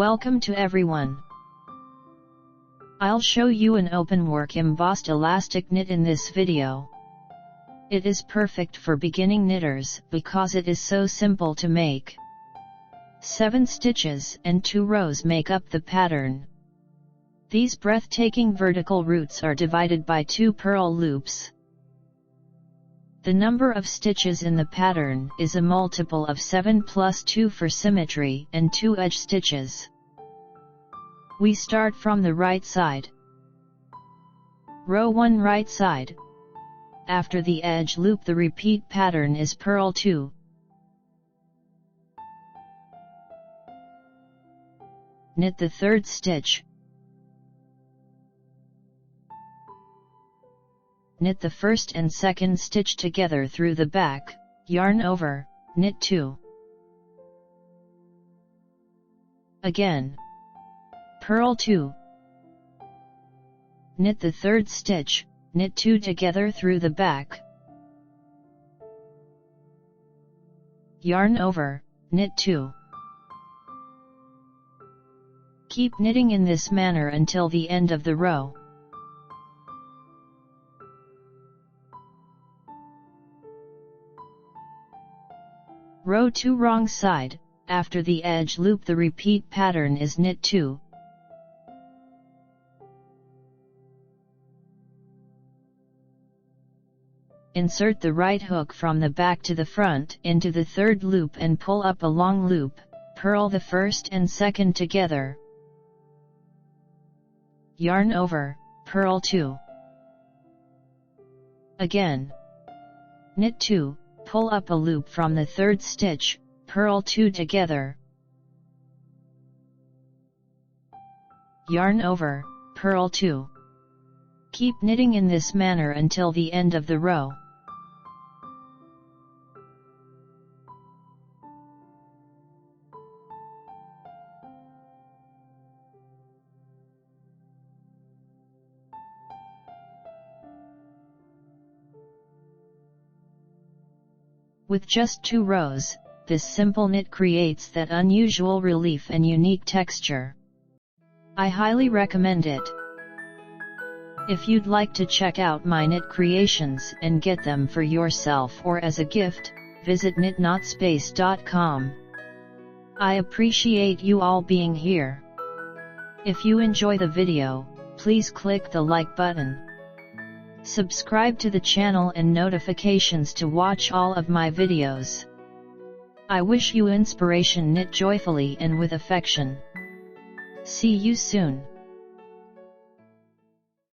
Welcome to everyone. I'll show you an openwork embossed elastic knit in this video. It is perfect for beginning knitters because it is so simple to make. 7 stitches and 2 rows make up the pattern. These breathtaking vertical roots are divided by 2 purl loops. The number of stitches in the pattern is a multiple of 7 plus 2 for symmetry and 2 edge stitches. We start from the right side. Row 1 right side. After the edge loop, the repeat pattern is purl 2. Knit the 3rd stitch. Knit the 1st and 2nd stitch together through the back, yarn over, knit 2. Again. Purl 2. Knit the 3rd stitch, knit 2 together through the back. Yarn over, knit 2. Keep knitting in this manner until the end of the row. Row 2 wrong side, after the edge loop the repeat pattern is knit 2. Insert the right hook from the back to the front into the 3rd loop and pull up a long loop, purl the 1st and 2nd together. Yarn over, purl 2. Again. Knit 2. Pull up a loop from the 3rd stitch, purl 2 together. Yarn over, purl 2. Keep knitting in this manner until the end of the row. With just 2 rows, this simple knit creates that unusual relief and unique texture. I highly recommend it. If you'd like to check out my knit creations and get them for yourself or as a gift, visit knitnotspace.com. I appreciate you all being here. If you enjoy the video, please click the like button. Subscribe to the channel and notifications to watch all of my videos. I wish you inspiration. Knit joyfully and with affection. See you soon.